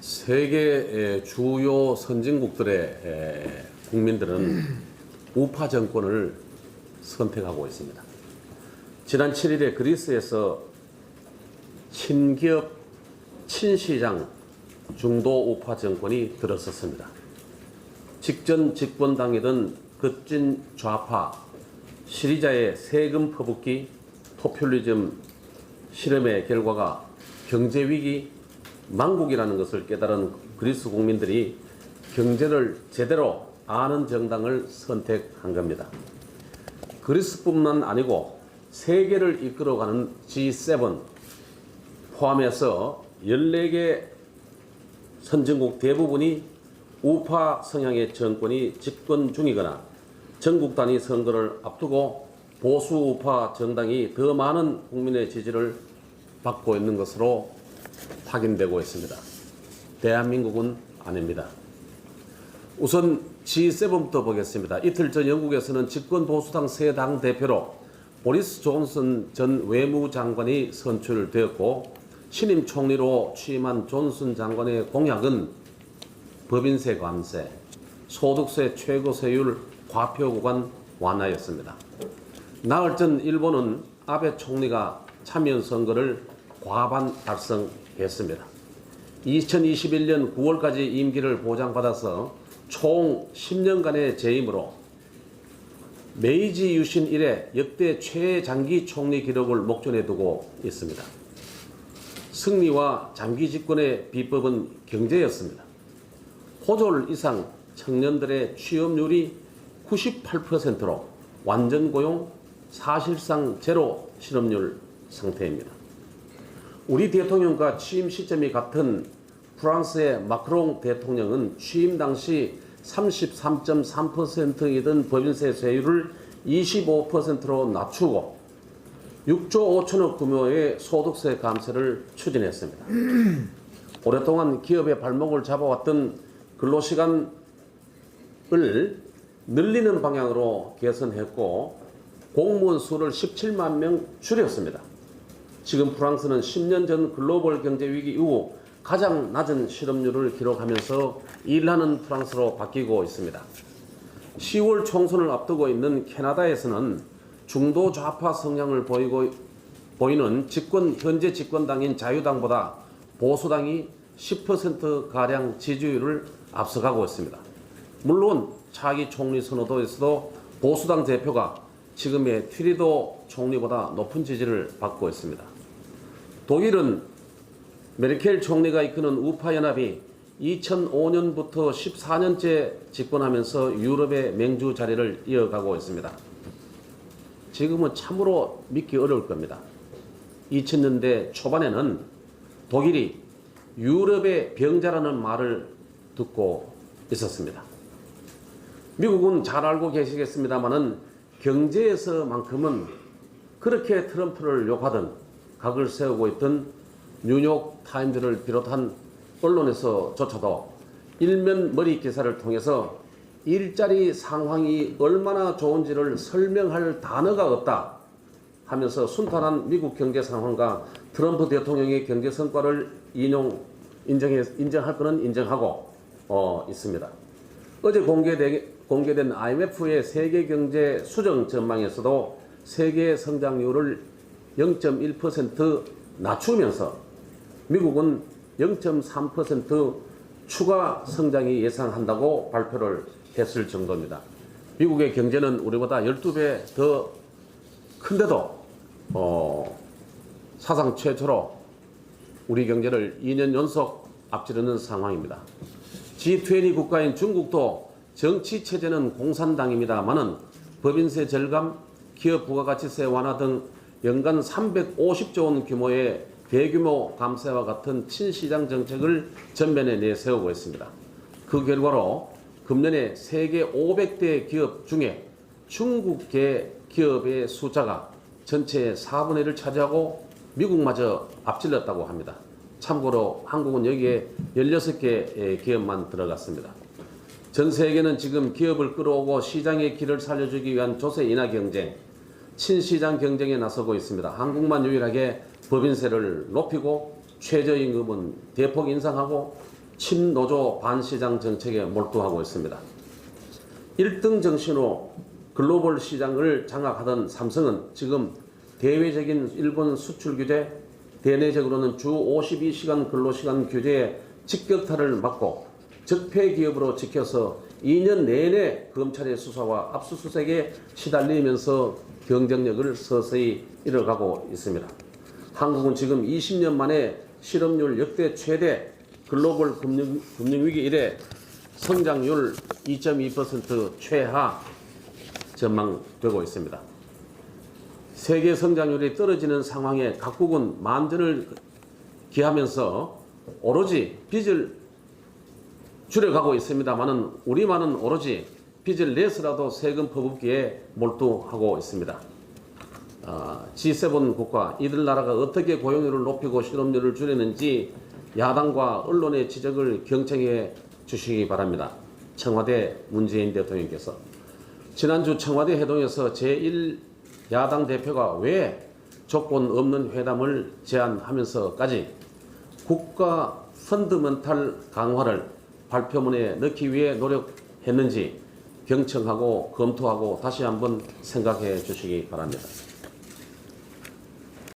세계 주요 선진국들의 국민들은 우파 정권을 선택하고 있습니다. 지난 7일에 그리스에서 친기업, 친시장 중도 우파 정권이 들어섰습니다. 직전 집권당이던 급진 좌파 시리자의 세금 퍼붓기, 포퓰리즘 실험의 결과가 경제위기, 망국이라는 것을 깨달은 그리스 국민들이 경제를 제대로 아는 정당을 선택한 겁니다. 그리스뿐만 아니고 세계를 이끌어가는 G7 포함해서 14개 선진국 대부분이 우파 성향의 정권이 집권 중이거나 전국 단위 선거를 앞두고 보수 우파 정당이 더 많은 국민의 지지를 받고 있는 것으로 확인되고 있습니다. 대한민국은 아닙니다. 우선 G7부터 보겠습니다. 이틀 전 영국에서는 집권 보수당 새 당 대표로 보리스 존슨 전 외무장관이 선출되었고, 신임 총리로 취임한 존슨 장관의 공약은 법인세 감세, 소득세 최고 세율 과표 구간 완화였습니다. 나흘 전 일본은 아베 총리가 참여 선거를 과반 달성했습니다. 2021년 9월까지 임기를 보장받아서 총 10년간의 재임으로 메이지 유신 이래 역대 최장기 총리 기록을 목전에 두고 있습니다. 승리와 장기 집권의 비법은 경제였습니다. 호졸 이상 청년들의 취업률이 98%로 완전 고용, 사실상 제로 실업률 상태입니다. 우리 대통령과 취임 시점이 같은 프랑스의 마크롱 대통령은 취임 당시 33.3%이던 법인세 세율을 25%로 낮추고 6조 5천억 규모의 소득세 감세를 추진했습니다. 오랫동안 기업의 발목을 잡아왔던 근로시간을 늘리는 방향으로 개선했고 공무원 수를 17만 명 줄였습니다. 지금 프랑스는 10년 전 글로벌 경제 위기 이후 가장 낮은 실업률을 기록하면서 일하는 프랑스로 바뀌고 있습니다. 10월 총선을 앞두고 있는 캐나다에서는 중도 좌파 성향을 보이는 현재 집권당인 자유당보다 보수당이 10%가량 지지율을 앞서가고 있습니다. 물론 차기 총리 선호도에서도 보수당 대표가 지금의 트리도 총리보다 높은 지지를 받고 있습니다. 독일은 메르켈 총리가 이끄는 우파연합이 2005년부터 14년째 집권하면서 유럽의 맹주 자리를 이어가고 있습니다. 지금은 참으로 믿기 어려울 겁니다. 2000년대 초반에는 독일이 유럽의 병자라는 말을 듣고 있었습니다. 미국은 잘 알고 계시겠습니다만은 경제에서만큼은 그렇게 트럼프를 욕하던 각을 세우고 있던 뉴욕 타임즈를 비롯한 언론에서조차도 일면 머리 기사를 통해서 일자리 상황이 얼마나 좋은지를 설명할 단어가 없다 하면서 순탄한 미국 경제 상황과 트럼프 대통령의 경제 성과를 인정할 거는 인정하고 있습니다. 어제 공개된 IMF의 세계 경제 수정 전망에서도 세계 성장률을 0.1% 낮추면서 미국은 0.3% 추가 성장이 예상한다고 발표를 했을 정도입니다. 미국의 경제는 우리보다 12배 더 큰데도 사상 최초로 우리 경제를 2년 연속 앞지르는 상황입니다. G20 국가인 중국도 정치 체제는 공산당입니다만은 법인세 절감, 기업 부가가치세 완화 등 연간 350조 원 규모의 대규모 감세와 같은 친시장 정책을 전면에 내세우고 있습니다. 그 결과로 금년에 세계 500대 기업 중에 중국계 기업의 숫자가 전체의 4분의 1을 차지하고 미국마저 앞질렀다고 합니다. 참고로 한국은 여기에 16개 기업만 들어갔습니다. 전 세계는 지금 기업을 끌어오고 시장의 길을 살려주기 위한 조세 인하 경쟁, 친시장 경쟁에 나서고 있습니다. 한국만 유일하게 법인세를 높이고 최저임금은 대폭 인상하고 친노조 반시장 정책에 몰두하고 있습니다. 1등 정신으로 글로벌 시장을 장악하던 삼성은 지금 대외적인 일본 수출 규제, 대내적으로는 주 52시간 근로시간 규제의 직격탄을 맞고 적폐 기업으로 지켜서 2년 내내 검찰의 수사와 압수수색에 시달리면서 경쟁력을 서서히 잃어가고 있습니다. 한국은 지금 20년 만에 실업률 역대 최대, 글로벌 금융위기 이래 성장률 2.2% 최하 전망되고 있습니다. 세계 성장률이 떨어지는 상황에 각국은 만전을 기하면서 오로지 빚을 줄여가고 있습니다만은 우리만은 오로지 빚을 내서라도 세금 퍼붓기에 몰두하고 있습니다. G7 국가 이들 나라가 어떻게 고용률을 높이고 실업률을 줄이는지 야당과 언론의 지적을 경청해 주시기 바랍니다. 청와대 문재인 대통령께서 지난주 청와대 회동에서 제1야당 대표가 왜 조건 없는 회담을 제안하면서까지 국가 펀더멘탈 강화를 발표문에 넣기 위해 노력했는지 경청하고 검토하고 다시 한번 생각해 주시기 바랍니다.